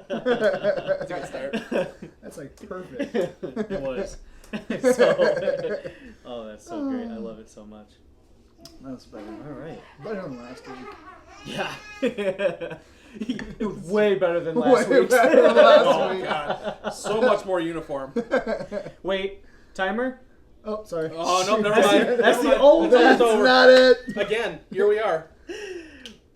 That's a good start. That's like perfect. It was. Oh, that's so great. I love it so much. That's better. All right. Better than last week. Yeah. It was way better than last Way week's. better than last Oh, week. God. So much more uniform. Wait, timer? Oh, sorry. Oh, no, never mind. That's Never the mind. old That's It's over. not it. Again, here we are.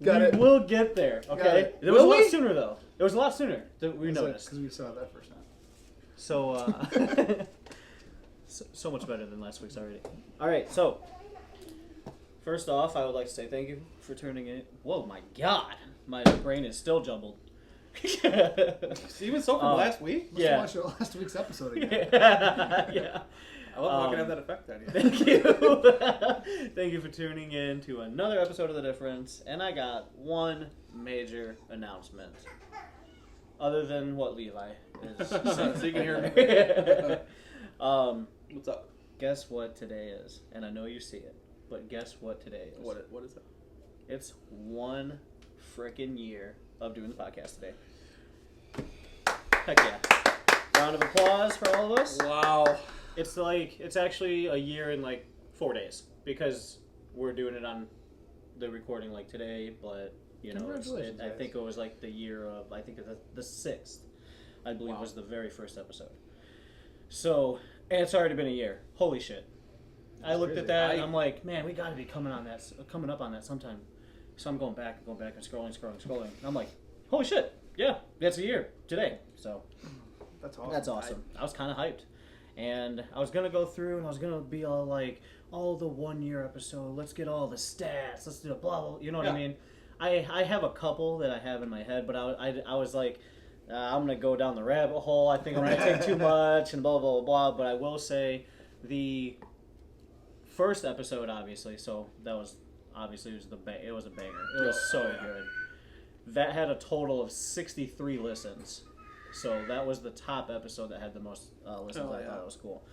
Got it. We'll get there, Got okay? it. It was Will a lot we? sooner, though. It was a lot sooner than we noticed. Because we saw that first time. So, so much better than last week's already. All right, so first off, I would like to say thank you for tuning in. Whoa, my God, my brain is still jumbled. Even so from last week? Must Yeah. have watched last week's episode again. Yeah. I love how I can have that effect on you. Thank you. Thank you for tuning in to another episode of The Difference. And I got one major announcement. Other than what Levi is saying. So you can hear me. What's up? Guess what today is? And I know you see it, but guess what today is? What is it? It's 1 frickin' year of doing the podcast today. Heck yeah. Round of applause for all of us. Wow. It's actually a year in like 4 days because we're doing it on the recording like today, but you know, Congratulations, I guys. think it was like the year of, I think the 6th, I believe was the very first episode. So, and it's already been a year. Holy shit. I looked at that and I'm like, man, we gotta be coming up on that sometime. So I'm going back and scrolling. And I'm like, holy shit, yeah, that's a year today. So That's awesome. that's awesome. I was kind of hyped. And I was going to go through and I was going to be all like, oh, the 1 year episode, let's get all the stats, let's do a blah, blah, you know what I mean? I have a couple that I have in my head, but I was like, I'm going to go down the rabbit hole. I think I'm going to take too much and blah, blah, blah, blah. But I will say the first episode, obviously, so that was, obviously, it was a banger. It was so good. That had a total of 63 listens. So that was the top episode that had the most listens. I thought it was cool.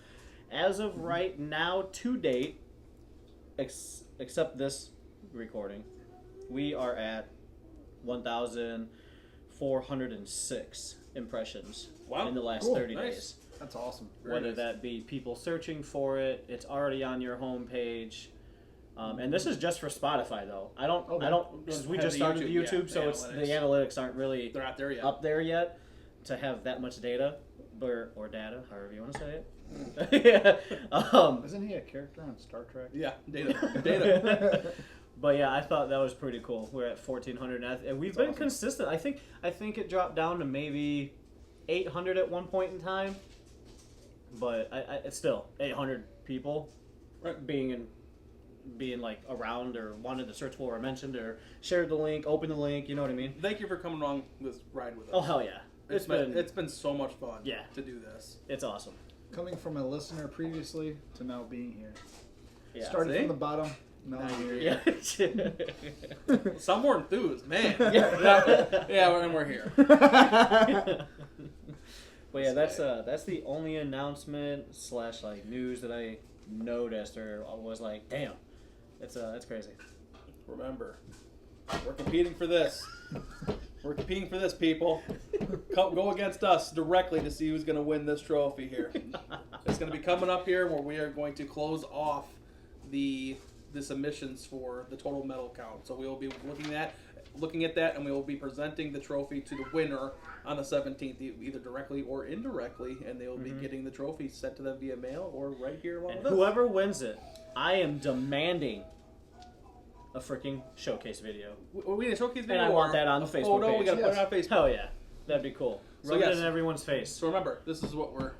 As of right now, to date, except this recording, we are at 1,406 impressions in the last 30 days. That's awesome. Whether that be people searching for it, it's already on your homepage. And this is just for Spotify, though. I don't, because we just started YouTube, so the analytics aren't really They're not there yet. up there yet to have that much data, or data, however you want to say it. Isn't he a character on Star Trek? Yeah, data. But yeah, I thought that was pretty cool. We're at 1,400, and we've been consistent. I think it dropped down to maybe 800 at one point in time, but it's still 800 people being like around or wanted to search for or mentioned or shared the link, opened the link. You know what I mean? Thank you for coming along this ride with us. Oh hell yeah! It's been so much fun. To do this. It's awesome. Coming from a listener previously to now being here. Yeah. Started from the bottom. Now I'm here. Yeah. Some more enthused, man. And we're here. But yeah, that's the only announcement / like news that I noticed or was like, damn, that's crazy. Remember, we're competing for this. We're competing for this, people. Go against us directly to see who's going to win this trophy here. It's going to be coming up here where we are going to close off the submissions for the total medal count. So we will be looking at that, and we will be presenting the trophy to the winner on the 17th, either directly or indirectly, and they will be getting the trophy sent to them via mail or right here along with us. Whoever wins it, I am demanding a freaking showcase video. We need a showcase video. And I want that on the Facebook photo. page. We got to put it on Facebook. Hell yeah. That'd be cool. Rub it in everyone's face. So remember, this is what we're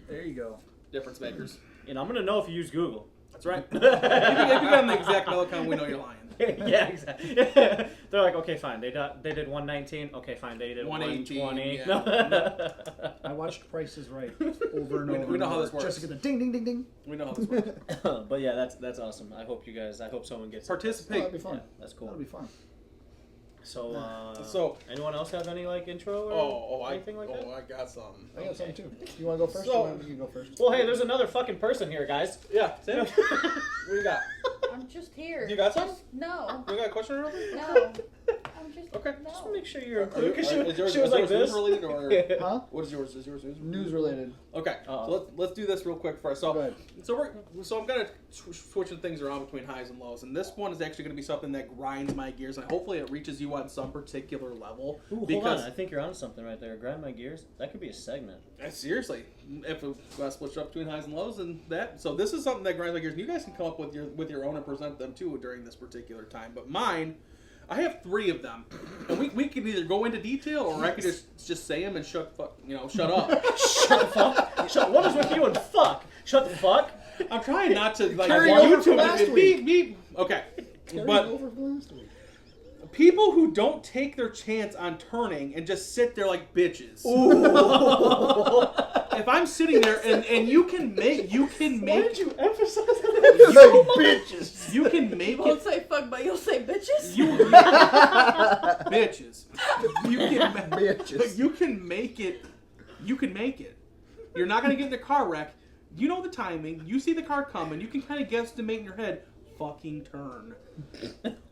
There you go. difference makers. And I'm going to know if you use Google. That's right. if you got the exact medal count, we know you're lying. Yeah, exactly. They're like, okay, fine. They did 119. Okay, fine. They did 120. Yeah. No. I watched Price is Right over and over. We know how this works. Just to get the ding, ding, ding, ding. We know how this works. But yeah, that's awesome. I hope someone gets Participate. That'll be fun. Yeah, that's cool. That'll be fun. So, anyone else have any like intro or anything like that? I got something. I got something too. You want to go first? So- You can go first. Well, hey, there's another fucking person here, guys. Yeah, Sam. What you got? I'm just here. You got some? No. You got a question or No. I'm just Okay. no. Just make sure you're included. Because Is yours- she was is like yours this. news related or Huh? what is yours? Is yours news? News related. Okay, so let's do this real quick first. Go So, ahead. so I'm gonna switching things around between highs and lows, and this one is actually gonna be something that grinds my gears, and hopefully it reaches you on some particular level. Ooh, hold on. I think you're on something right there. Grind my gears. That could be a segment. Seriously, if we split it up between highs and lows, and that, so this is something that grinds my gears. And you guys can come up with your own and present them too during this particular time. But mine, I have 3 of them, and we can either go into detail or I could just say them and shut up. Shut the fuck. What is with you and fuck? Shut the fuck. I'm trying not to like Carry over from last YouTube. week. Beep. Okay, but Over from last week. people who don't take their chance on turning and just sit there like bitches. If I'm sitting there and you can make Why did you emphasize that? Bitches. you can make You won't it say fuck, but you'll say bitches. bitches. You can Bitches. you can make it. You can make it. You're not gonna get in a car wreck. You know the timing. You see the car coming. You can kind of guesstimate in your head. Fucking turn.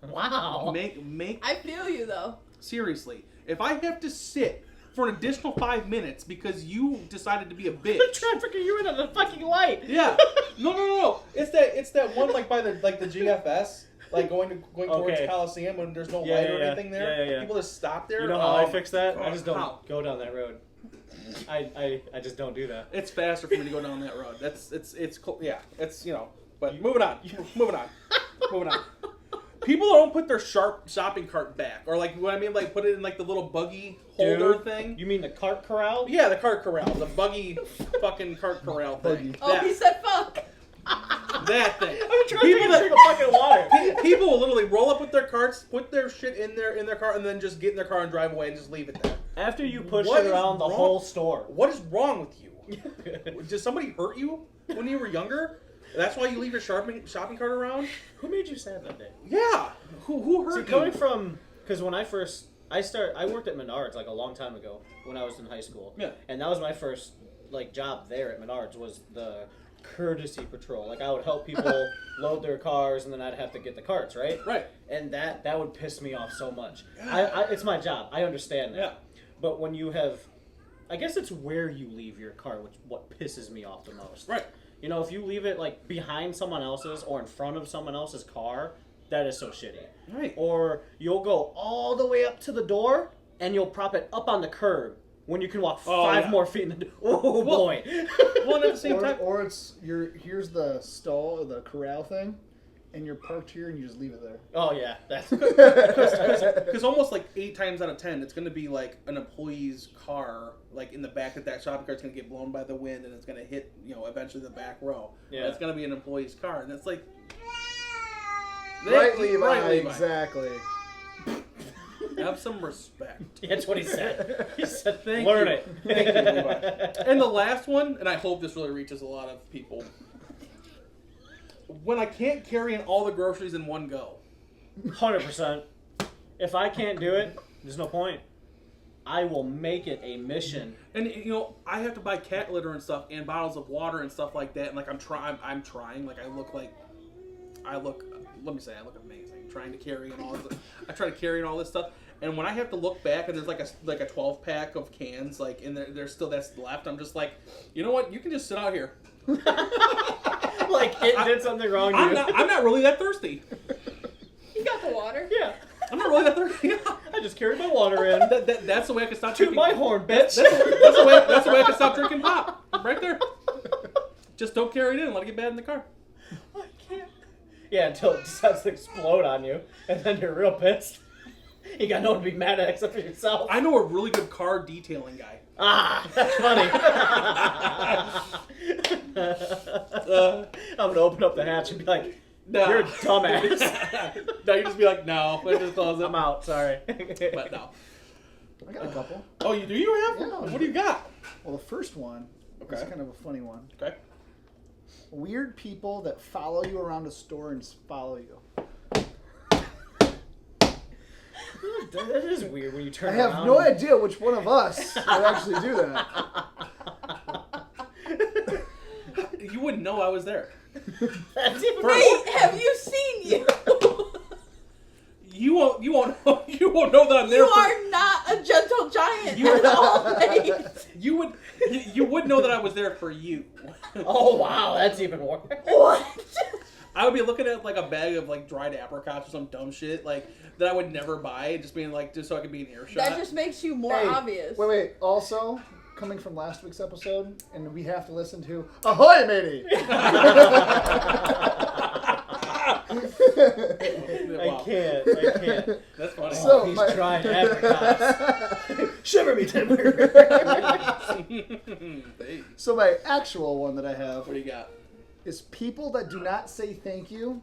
Wow. Make. I feel you though. Seriously, if I have to sit for an additional 5 minutes because you decided to be a bitch. The traffic are you in at the fucking light? Yeah. No. It's that one like by the GFS, like going towards Coliseum when there's no light or anything there. Yeah. People just stop there. You know how I fix that? God, I just don't how? go down that road. I just don't do that. It's faster for me to go down that road. It's But moving on. Moving on. People don't put their shopping cart back, or like what I mean, like put it in like the little buggy holder thing. You mean the cart corral? Yeah, the cart corral, the buggy fucking cart corral thing. Oh, he said fuck. That thing. I'm trying to drink a fucking water. People will literally roll up with their carts, put their shit in their car, and then just get in their car and drive away and just leave it there. After you push What it is around the wrong? whole store. What is wrong with you? Did somebody hurt you when you were younger? That's why you leave your shopping cart around? Who made you sad that day? Yeah. Who hurt See, you? coming from, because when I worked at Menards like a long time ago when I was in high school. Yeah. And that was my first like job there at Menards was the courtesy patrol. Like I would help people load their cars and then I'd have to get the carts, right? Right. And that would piss me off so much. Yeah. It's my job. I understand that. Yeah. But when you have, I guess it's where you leave your car, what pisses me off the most. Right. You know, if you leave it like behind someone else's or in front of someone else's car, that is so shitty. Right. Or you'll go all the way up to the door and you'll prop it up on the curb when you can walk 5 more feet in the door. Oh boy. Well, and at the same time, Or it's here's the stall or the corral thing, and you're parked here and you just leave it there. Oh yeah, that's because almost like 8 times out of 10, it's going to be like an employee's car, like in the back of that shopping cart's going to get blown by the wind, and it's going to hit, eventually the back row. Yeah. And it's going to be an employee's car, and it's like, Right, Levi. Right, Levi. Exactly. Have some respect. that's what he said. He said, Thank learn you. it. Thank you, Levi. And the last one, and I hope this really reaches a lot of people. When I can't carry in all the groceries in one go. 100%. If I can't do it, there's no point. I will make it a mission. And I have to buy cat litter and stuff, and bottles of water and stuff like that. And like I'm trying. Like I look amazing. Trying to carry in all this. I try to carry in all this stuff, and when I have to look back and there's like a 12 pack of cans like in there, there's still that's left. I'm just like, you know what? You can just sit out here. Like it did something wrong to you. I'm not really that thirsty. You got the water. Yeah. I'm not really that thirsty. I just carried my water in. That's the way I can stop Toot drinking. my horn, bitch. That's the way I can stop drinking pop. Right there. Just don't carry it in. Let it get bad in the car. I can't. Yeah, until it decides to explode on you, and then you're real pissed. You got no one to be mad at except for yourself. I know a really good car detailing guy. Ah, that's funny. I'm gonna open up the hatch and be like, No. "You're a dumbass." No, you just be like, no. I just close it. I'm out. Sorry. But no. I got a couple. Oh, you do? You have? Yeah. What do you got? Well, the first one is Okay. kind of a funny one. Okay. Weird people that follow you around a store and follow you. That is weird when you turn I have around. no idea which one of us would actually do that. You wouldn't know I was there. That's even Wait, have you seen you? You won't. You won't know that I'm there. You are not a gentle giant at all. You would know that I was there for you. Oh wow, that's even worse. What? I would be looking at like a bag of like dried apricots or some dumb shit like that I would never buy, just being like just so I could be in earshot. That just makes you more obvious. Wait. Also, coming from last week's episode, and we have to listen to Ahoy, matey! I can't. That's funny. So, He's my- trying apricots. Shiver me timber. Hey, So my actual one that I have what do you got? is people that do not say thank you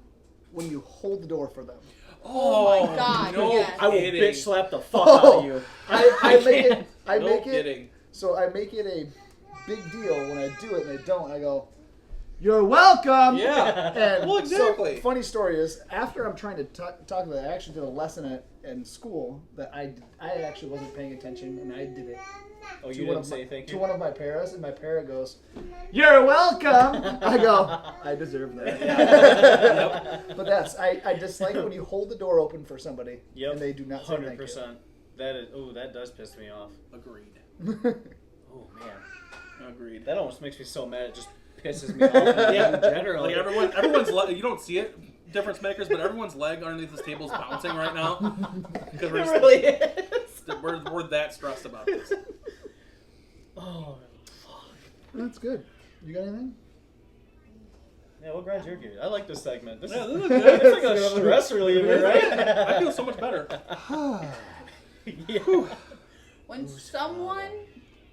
when you hold the door for them. Oh my God, No yes. I will kidding. bitch slap the fuck out of you. I make it. I No make it. kidding. So I make it a big deal when I do it, and they don't. I go, "You're welcome." Yeah. And Well, exactly. So, funny story is, after I'm trying to talk about it, I actually did a lesson in school that I actually wasn't paying attention, and I did it. Oh, to you one didn't of say my, thank to you? one of my paras, and my para goes, "You're welcome." I go, "I deserve that." Yep. But I dislike when you hold the door open for somebody Yep. and they do not say thank 100%. That does piss me off. Agreed. you. Oh man, Agreed. that almost makes me so mad. It just pisses me off. Yeah. In general. Like everyone's leg, you don't see it, difference makers, but everyone's leg underneath this table is bouncing right now because It really is. we're that stressed about this. Oh, fuck. That's good. You got anything? Yeah, what grinds your gears? I like this segment. This Yeah, is this is good. it's like a stress reliever, right? I feel so much better. Yeah. When someone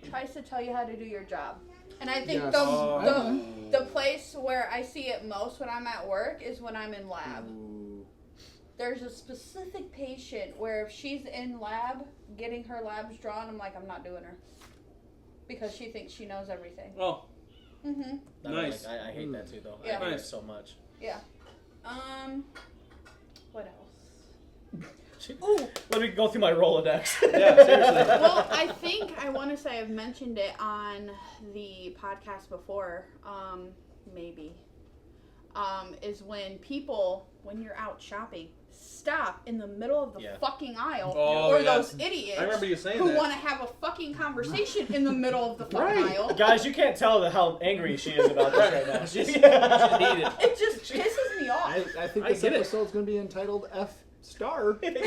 tries to tell you how to do your job. And I think Yes. the place where I see it most when I'm at work is when I'm in lab. There's a specific patient where if she's in lab, getting her labs drawn, I'm like, I'm not doing her. Because she thinks she knows everything. Oh, Mm-hmm. I don't Nice. I hate that too, though. Yeah. I hate it Nice. so much. Yeah. What else? Ooh, let me go through my Rolodex. yeah, seriously. Well, I think I want to say I've mentioned it on the podcast before, maybe, is when people, when you're out shopping, stop in the middle of the Yeah. fucking aisle, Oh, or yeah. those idiots I remember you saying who that. want to have a fucking conversation in the middle of the fucking Right. aisle. Guys, you can't tell how angry she is about this right now. She's heated. It just pisses me off. I think I this get it. episode's going to be entitled F star. Okay.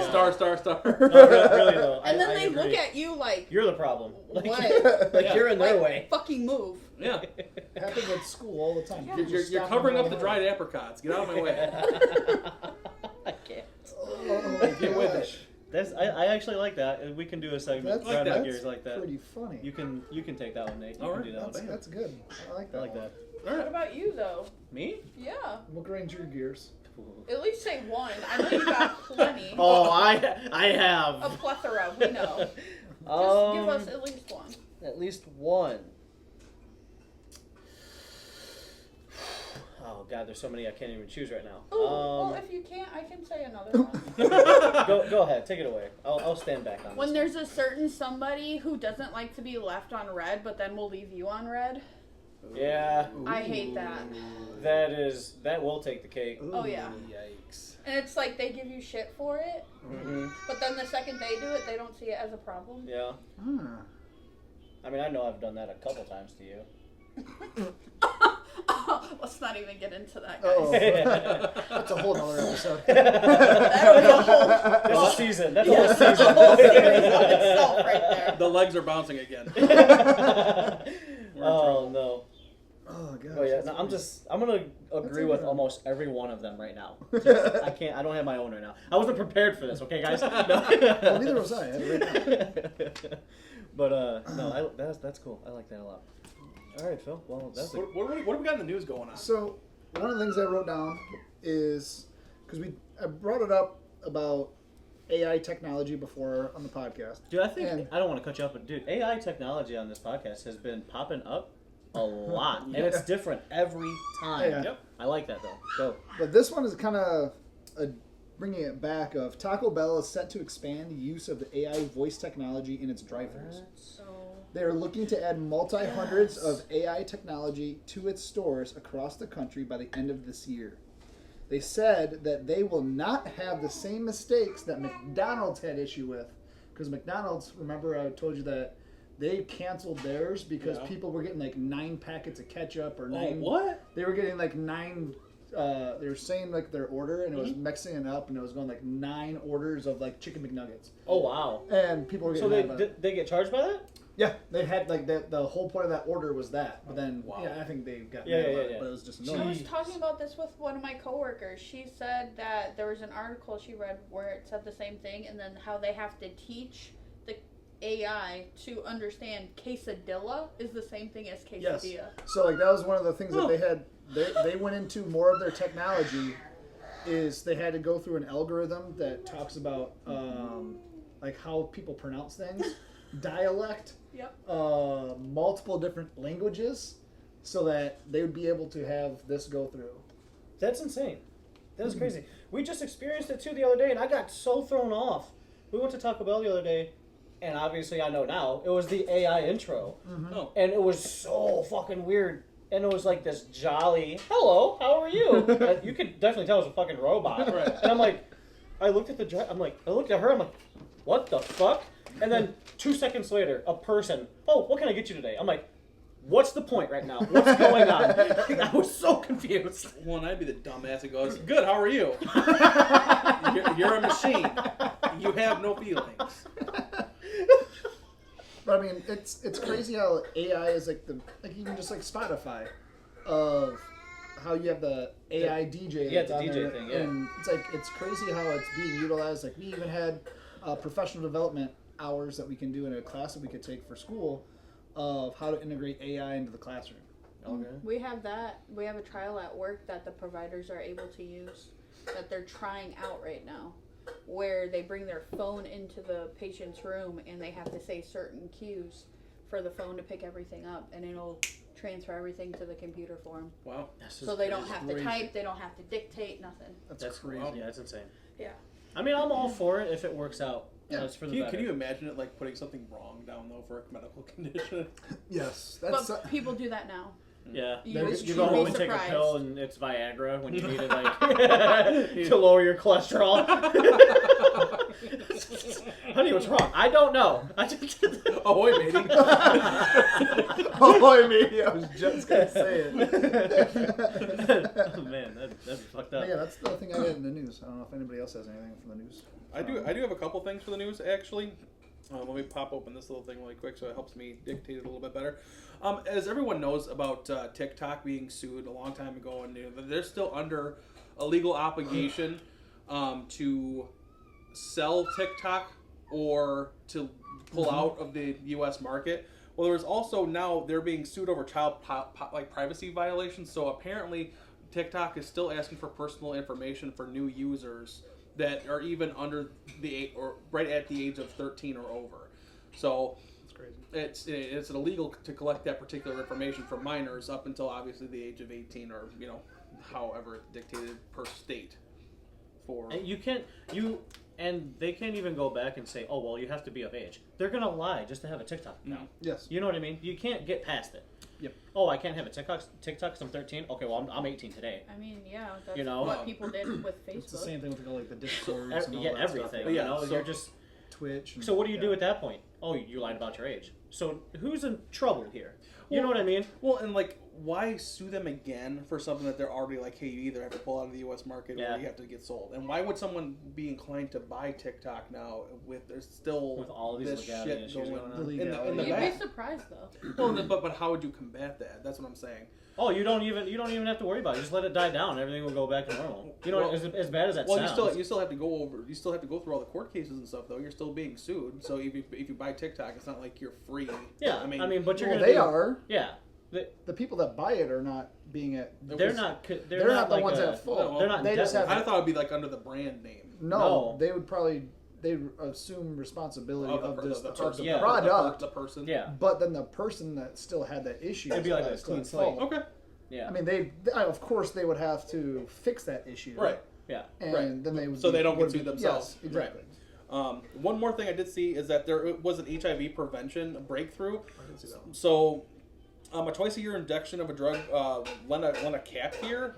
Star. No, really though. And then I they agree. look at you like, You're the problem. Like, what? like Yeah. you're in their Like, way. fucking move. Yeah, Happens at school all the time. Yeah. Kids you're just stop covering and up the go, dried apricots. Get out of my way. I can't. "Oh my Get with gosh." That's I actually like that. We can do a segment. That's, Grind my that. gears like that. pretty funny. You can take that one, Nate. You All can right, do that one. That's good. I like I that. like that. All What right. about you, though? Me? Yeah. What grinds your gears? At least say one. I know you got plenty. Oh, I have. A plethora, we know. Just give us at least one. At least one. Oh God, there's so many I can't even choose right now. Ooh, well, if you can't, I can say another one. Go ahead, take it away. I'll stand back on When this there's a certain somebody who doesn't like to be left on red, but then will leave you on red, one. Yeah, I hate that. that will take the cake. Oh, yeah. Yikes. And it's like they give you shit for it, Mm-hmm. but then the second they do it, they don't see it as a problem. Yeah, Ah. I mean I know I've done that a couple times to you. Let's not even get into that, guys. Oh, that's a whole other episode. That'll be a whole, That's a season. That's yeah, a whole season. a whole series on itself right there. The legs are bouncing again. Oh no. Oh gosh. Oh yeah, that's no, funny. I'm gonna agree a with good one. almost every one of them right now. I don't have my own right now. I wasn't prepared for this, okay guys? Well, neither was I. I had it right now. But no, that's cool. I like that a lot. All right, Phil. Well, that's it. What do we got in the news going on? So one of the things I wrote down is because I brought it up about AI technology before on the podcast. Dude, I think And- I don't want to cut you off, but dude, AI technology on this podcast has been popping up a lot, and Yeah. it's different every time. Yeah. Yep. I like that though. Go. But this one is kind of bringing it back of Taco Bell is set to expand the use of the AI voice technology in its drive-thrus. So, They are looking to add multi-hundreds of AI technology to its stores across the country by the end of this year. They said that they will not have the same mistakes that McDonald's had issue with. Because McDonald's, remember I told you that they canceled theirs because people were getting like 9 packets of ketchup or 9. What? They were getting like 9. They were saying like their order and it was mixing it up and it was going like 9 orders of like chicken McNuggets. Oh wow! And people were getting So mad about it. they get charged by that? Yeah, they had like the whole point of that order was that. But then I think they got mad about it, but it was just I annoying. was talking about this with one of my coworkers. She said that there was an article she read where it said the same thing, and then how they have to teach the AI to understand quesadilla is the same thing as quesadilla. Yes. So like that was one of the things that they had. They went into more of their technology. Is they had to go through an algorithm that talks about like how people pronounce things, dialect, multiple different languages, so that they would be able to have this go through. That's insane. That was crazy. We just experienced it too the other day, and I got so thrown off. We went to Taco Bell the other day, and obviously I know now it was the AI intro, and it was so fucking weird. And it was like this jolly, hello, how are you? And you could definitely tell it was a fucking robot. Right. And I'm like, I looked at I looked at her, I'm like, what the fuck? And then 2 seconds later, a person, oh, what can I get you today? I'm like, what's the point right now? What's going on? I was so confused. Well, and I'd be the dumbass that goes, good, how are you? You're a machine. You have no feelings. But I mean, it's crazy how AI is like even just like Spotify, of how you have the AI DJ. Yeah, it's a on DJ there, thing, yeah. And it's crazy how it's being utilized. Like we even had professional development hours that we can do in a class that we could take for school of how to integrate AI into the classroom. Okay. We have that. We have a trial at work that the providers are able to use that they're trying out right now, where they bring their phone into the patient's room and they have to say certain cues for the phone to pick everything up, and it'll transfer everything to the computer for them. Wow. So they don't have to type, they don't have to dictate, nothing. That's crazy. Yeah, that's insane. Yeah. I mean, I'm all for it if it works out. Yeah. That's for the Can you, better. can you imagine it like putting something wrong down though for a medical condition? Yes, that's But people do that now. Yeah, You you, would you go be home and take a surprised. pill, and it's Viagra when you need it, like to lower your cholesterol. Honey, what's wrong? I don't know. I just Oh, wait, matey. oh boy, maybe I was just gonna say it. Oh man, that'd be fucked But up. yeah, that's the thing I had in the news. I don't know if anybody else has anything from the news. I do have a couple things for the news, actually. Let me pop open this little thing really quick so it helps me dictate it a little bit better. As everyone knows about TikTok being sued a long time ago, and they're still under a legal obligation to sell TikTok or to pull out of the U.S. market. Well, there's also now they're being sued over child privacy violations. So apparently, TikTok is still asking for personal information for new users that are even under the or right at the age of 13 or over. So it's illegal to collect that particular information from minors up until obviously the age of 18 or however it's dictated per state. For And they can't even go back and say, oh well, you have to be of age. They're gonna lie just to have a TikTok account. Yes. You know what I mean? You can't get past it. Yep. Oh, I can't have a TikTok because I'm 13. Okay, well I'm 18 today. I mean, yeah, that's You know? what people did with Facebook. It's the same thing with like the Discords and all Yeah, that everything. stuff. You Yeah, know, so- you're just. Twitch. So what do you do at that point? Oh, you lied about your age. So who's in trouble here? You know what I mean? Well, and like, why sue them again for something that they're already like, hey, you either have to pull out of the U.S. market or you have to get sold? And why would someone be inclined to buy TikTok now with there's still With all these this legality shit issues going going on on. in the Legality. You'd be back? surprised though. Well, but how would you combat that? That's what I'm saying. Oh, you don't even have to worry about it. Just let it die down. Everything will go back to normal. You know, Well- as bad as that Well, sounds. you still have to go through all the court cases and stuff though. You're still being sued. So if you buy TikTok, it's not like you're free. Yeah, I mean, but you're Well, gonna they do, are. Yeah, The people that buy it are not being at. they're not. They're not the like ones a, that fall. well, They're not. They just debt- have- I thought it'd be like under the brand name. No, they would probably assume responsibility of the Yeah. product, the person. Yeah, but then the person that still had that issue. It'd be like a is clean at slate. fault. Okay. yeah. I mean, of course they would have to fix that issue, Right. yeah. And Right. then they would. So they don't get would sued be- themselves. Yes, exactly. One more thing I did see is that there was an HIV prevention breakthrough. I didn't see that one. So A twice a year injection of a drug, lenacapavir.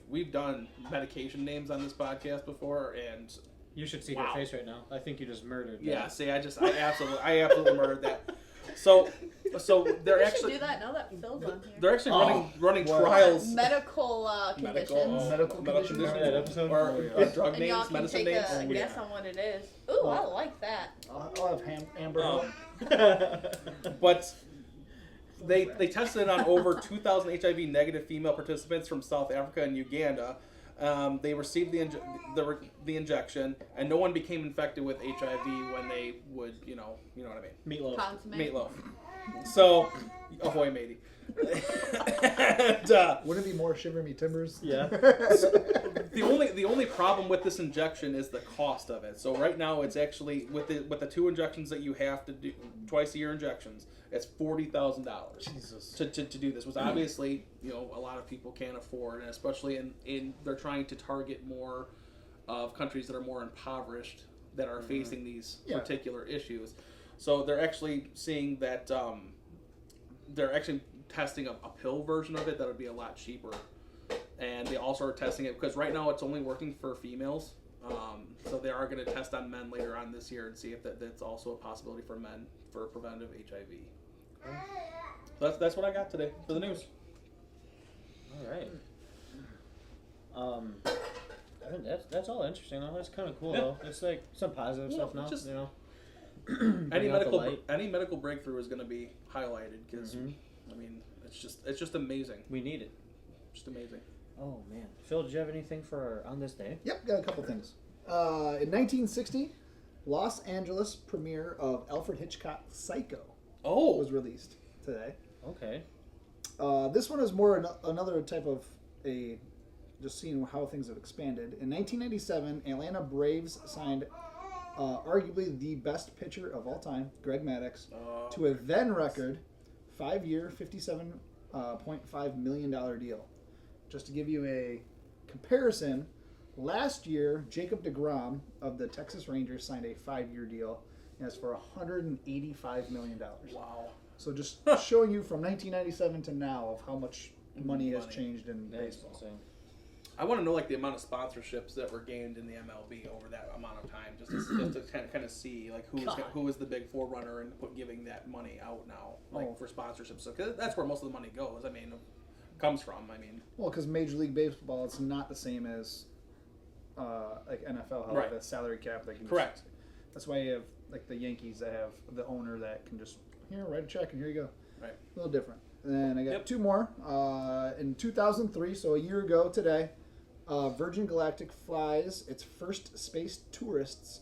We've done medication names on this podcast before, and You should see her face right now. I think you just murdered. yeah. that. See, I absolutely murdered that. So they're We actually should do that now that Phil's on here. they're actually running trials. Medical conditions. Medical conditions. Remember that episode? Or drug And y'all names, can medicine take names. a guess on what it is. Ooh, I like that. I'll have Amber. But they tested it on over 2,000 HIV negative female participants from South Africa and Uganda. They received the injection, and no one became infected with HIV when they would, you know what I mean. Meatloaf. Consummate. Meatloaf. So, ahoy, matey. And, Wouldn't it be more Shiver Me Timbers? Yeah. the only problem with this injection is the cost of it. So right now it's actually with the 2 injections that you have to do twice a year injections, it's $40,000 to do this, which obviously a lot of people can't afford, and especially in they're trying to target more of countries that are more impoverished that are facing these particular issues. So they're actually seeing that they're actually testing a pill version of it that would be a lot cheaper. And they also are testing it because right now it's only working for females. So they are going to test on men later on this year and see if that's also a possibility for men for preventive HIV. So that's what I got today for the news. All right. I mean, that's all interesting though. That's kind of cool though. It's like some positive stuff now. Just- you know. Any Bring out the light. medical breakthrough is going to be highlighted because I mean it's just amazing. We need it. Just amazing. Oh man, Phil, did you have anything for on this day? Yep, got a couple things. In 1960, Los Angeles premiere of Alfred Hitchcock's Psycho was released today. Okay. This one is more another type of just seeing how things have expanded. In 1997, Atlanta Braves signed arguably the best pitcher of all time, Greg Maddux, to a then record 5-year, $57.5 million deal. Just to give you a comparison, last year, Jacob deGrom of the Texas Rangers signed a 5-year deal, and it's for $185 million. Wow. So just showing you from 1997 to now of how much money has changed in baseball. Insane. I want to know the amount of sponsorships that were gained in the MLB over that amount of time, just to kind of see who is the big forerunner and giving that money out now, for sponsorships. So 'cause that's where most of the money goes. I mean, comes from. I mean, Well, because Major League Baseball, it's not the same as NFL, how Right. the salary cap. They can correct. That's why you have the Yankees that have the owner that can just write a check and here you go. Right. A little different. And then I got 2 more. In 2003, so a year ago today, Virgin Galactic flies its first space tourists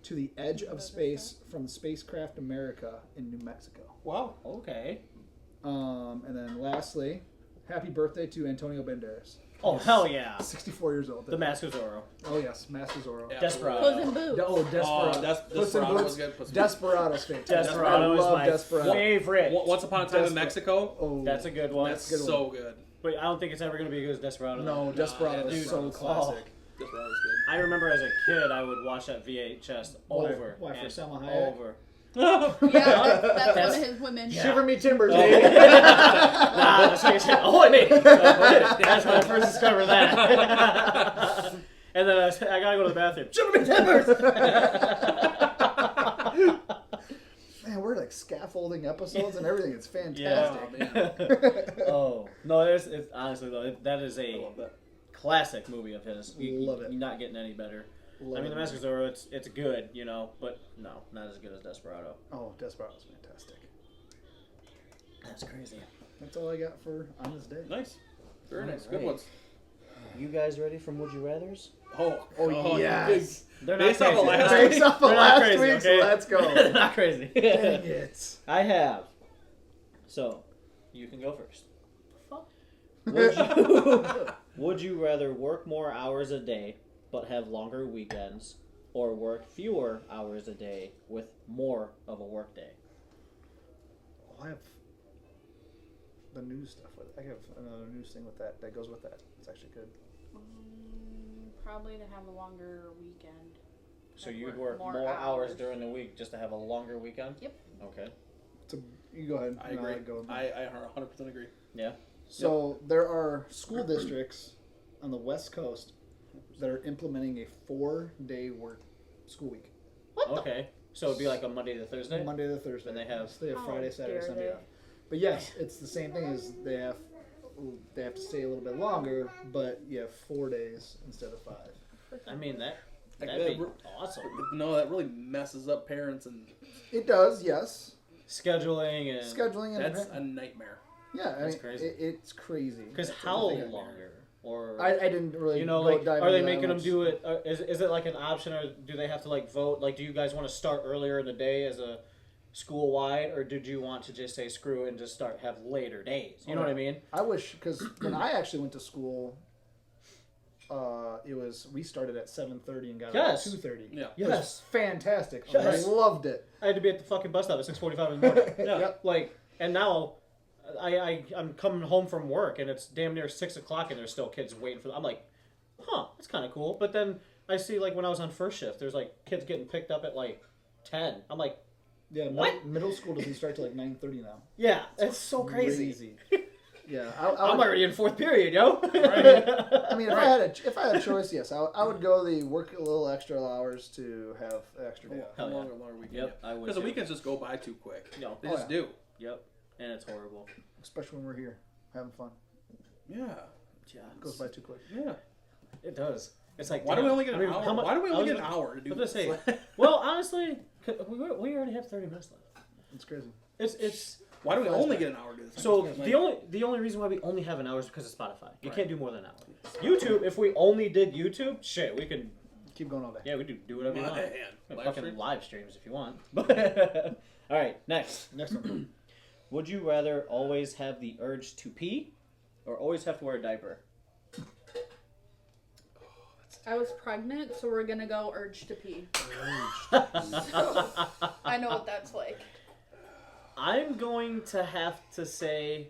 to the edge of space from spacecraft America in New Mexico. Wow. Okay. And then lastly, happy birthday to Antonio Banderas. Oh hell yeah! 64 years old. The Mask of Zorro. Oh yes, Master Zorro. Yeah. Desperado. Puss in Boots. Oh, Desperado. Desperado was good. Desperado's fantastic. Desperado I is love my Desperado. favorite. Once Upon a Time in Mexico. Oh, That's a good one. That's good one. so good. But I don't think it's ever going to be as good as Desperado. No, Desperado is so Desperado's classic. Desperado's good. I remember as a kid, I would watch that VHS Why- over. why, for and Selma Hayek? over. Yeah, that's one of his women. Shiver me timbers, Oh. baby. Nah, that's like I said. Oh, wait. That's when I first discovered that. And then I gotta go to the bathroom. Shiver me timbers. Man, we're scaffolding episodes and everything. It's Yeah. fantastic. Oh no, it's honestly though, that is I a love that. classic movie of his. Love it. You're not getting any better. Love I mean, it. The Mask of Zorro, it's good, but no, not as good as Desperado. Oh, Desperado's fantastic. That's crazy. That's all I got for on this day. Nice. Very nice. Good Alright. ones. You guys ready for Would You Rathers? Oh, yes. They're Based not off crazy. of last Based off of They're not last crazy, week, okay? so let's go. They're not crazy. Dang it. I have. So, you can go first. Fuck. Would you rather work more hours a day but have longer weekends, or work fewer hours a day with more of a work day? I have the news stuff with it. I have another news thing with that goes with that. It's actually good. Probably to have a longer weekend. So Like you'd work more hours during the week just to have a longer weekend? Yep. Okay. It's So you go ahead. I agree. Go. I 100% agree. Yeah. So there are school districts on the West Coast that are implementing a 4-day work school week. Okay. So it'd be like a Monday to Thursday? Monday to Thursday. And they have- So they have How Friday, Saturday, dare Sunday they. off. But yes, it's the same thing as they have to stay a little bit longer, but you have 4 days instead of 5. I mean, that'd Like, be awesome. No, that really messes up parents and It does, yes. Scheduling and... Scheduling and that's a nightmare. yeah, That's crazy. It's crazy. Because That's how everything. longer? Or... I didn't really You know, go like, dive are they into that making them much. do it? Is it like an option, or do they have to like vote? Like, do you guys want to start earlier in the day as a school wide, or did you want to just say screw it and just have later days? You know what I mean? I wish, because when I actually went to school, we started at 7:30 and got Yes. out at 2:30. Yeah. It was fantastic. Yes. I loved it. I had to be at the fucking bus stop at 6:45 in the morning. Yeah. Yep. Like, and now I'm coming home from work and it's damn near 6 o'clock and there's still kids waiting for. I'm like, huh, that's kind of cool. But then I see, like, when I was on first shift, there's like kids getting picked up at like 10. I'm like, Yeah, What? middle school doesn't start till like 9:30 now. yeah, it's so crazy. Yeah, I'm already in fourth period, yo. I mean, if I had a choice, yes, I would go work a little extra hours to have an extra day. How Hell yeah. longer weekend? Yep, I would. Because the too. weekends just go by too quick. No. They Oh, just yeah. do. Yep, and it's horrible. Especially when we're here having fun. Yeah. Yeah, It goes by too quick. Yeah. it does. It's like, Why do we damn. only get I an mean, hour? how mu- Why do we I only was get an hour to do I was this? gonna say, well, honestly, we already have 30 minutes left. It's crazy. It's Why do we Flashback. only get an hour to do this? so Like, the only reason why we only have an hour is because of Spotify. You Right. can't do more than an hour. YouTube, if we only did YouTube, shit, we could. Keep going all day. Yeah, we do whatever you want. Man, live Fucking streams? live streams if you want. All right, next. Next one. Would you rather always have the urge to pee, or always have to wear a diaper? I was pregnant, so we're gonna go urge to pee. I know what that's like. I'm going to have to say.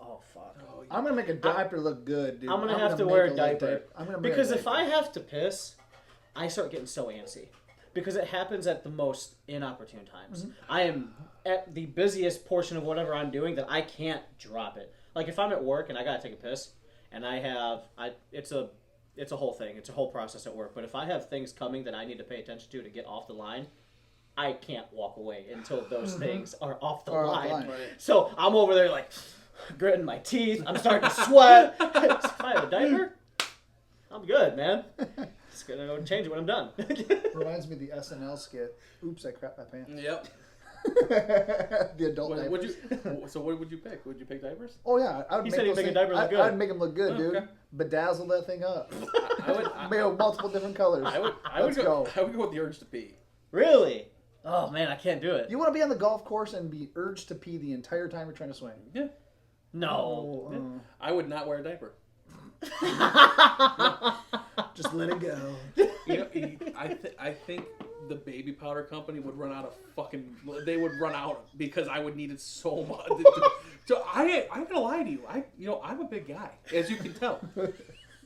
Oh fuck. Oh, I'm gonna make a diaper look good, dude. I'm gonna have to wear a make light diaper. I'm gonna make Because a if I have to piss, I start getting so antsy. Because it happens at the most inopportune times. I am at the busiest portion of whatever I'm doing that I can't drop it. Like if I'm at work and I gotta take a piss, and it's a whole thing. It's a whole process at work. But if I have things coming that I need to pay attention to get off the line, I can't walk away until those things are off the line. Right. So I'm over there like gritting my teeth. I'm starting to sweat. If I have a diaper, I'm good, man. Just gonna go change it when I'm done. Reminds me of the SNL skit. Oops, I crapped my pants. Yep. The adult diapers. What would you pick? Would you pick diapers? Oh yeah, I would He make said he'd those make a things- diaper look good. I'd make them look good, Oh, dude. okay. Bedazzle that thing up. I would. Make multiple different colors. I would Let's go. I would go with the urge to pee. Really? Oh man, I can't do it. You want to be on the golf course and be urged to pee the entire time you're trying to swing? Yeah. No. Oh, I would not wear a diaper. just let it go. You know, I think the baby powder company would run out of fucking. They would run out because I would need it so much. So I'm gonna lie to you. I'm a big guy, as you can tell.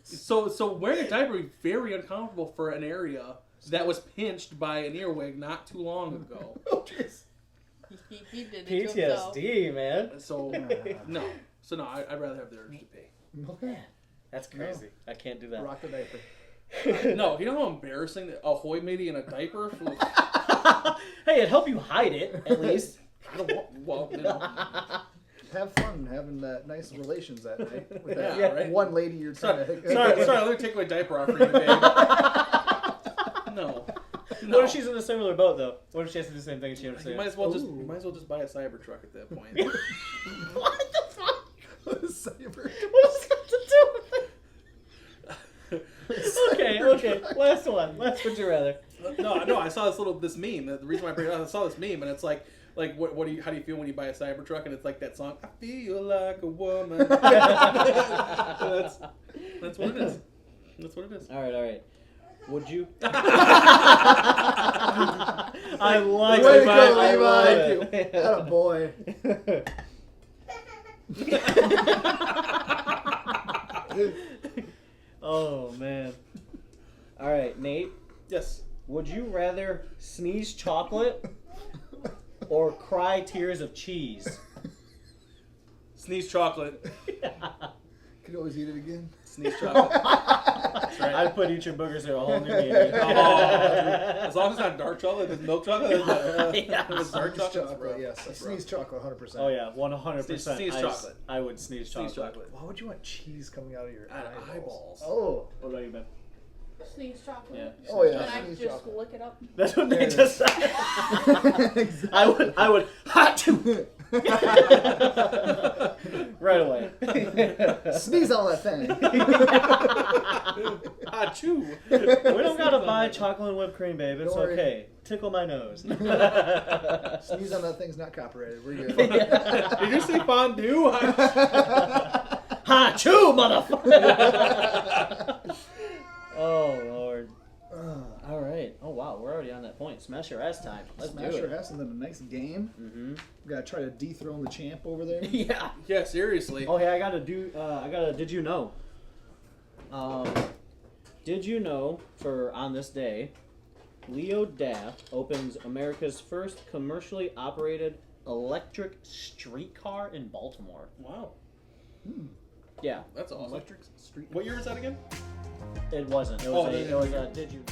So wearing a diaper would be very uncomfortable for an area that was pinched by an earwig not too long ago. He did it to himself. PTSD, man. So no. I'd rather have the urge to pee. Okay. That's crazy. I can't do that. Rock the diaper. No, you know how embarrassing that Ahoy matey in a diaper? Hey, it'd help you hide it, at least. I don't want. Well, you know. Have fun having that nice relations that night with that Yeah, right. one lady you're trying to hook Sorry, let me take my diaper off for you, babe. No. What if she's in a similar boat, though? What if she has to do the same thing and she You understands? might as well just buy a Cybertruck at that point. What the fuck? Cyber. What does that have to do with it? Okay. Last one. Would you rather? No, I saw this meme. The reason why I bring it up, I saw this meme, and it's like how do you feel when you buy a Cybertruck? And it's like that song, I feel like a woman. That's what it is. That's what it is. All right. Would you? I like Way it. to go, I Levi. love Thank it. you. Atta boy. Oh man. All right, Nate. Yes. Would you rather sneeze chocolate or cry tears of cheese? Sneeze chocolate. Could always eat it again. Sneeze chocolate. That's right. I'd put eat your boogers in a whole new meaning. As long as it's not dark chocolate, if it's milk chocolate, Yeah. if it's dark Sneeze chocolate, chocolate, yes. A sneeze chocolate, 100%. Oh yeah, 100%. Sneeze chocolate. I would sneeze chocolate. Sneeze chocolate. Why would you want cheese coming out of your Eyeballs. Oh. What about you, Ben? Sneeze chocolate. Yeah. Oh, yeah. And I Sneeze just chocolate. lick it up. That's what they Yeah. just said. I would hot too. Right away. Sneeze on that thing. Achoo. We don't gotta buy chocolate and whipped cream, babe. It's Don't worry. okay. Tickle my nose. Sneeze on that thing's not copyrighted. We're good. Did you say fondue? Ha chew, motherfucker! Oh Lord. All right. Oh wow, we're already on that point. Smash your ass time. Let's Smash do your it. ass and then a nice game. Mm-hmm. We gotta try to dethrone the champ over there. Yeah. Yeah, seriously. Oh, hey, I gotta did you know? Did you know for on this day, Leo Daff opens America's first commercially operated electric streetcar in Baltimore? Wow. Yeah, That's awesome. Electric street. What year was that again? it wasn't. It Oh, was it did you?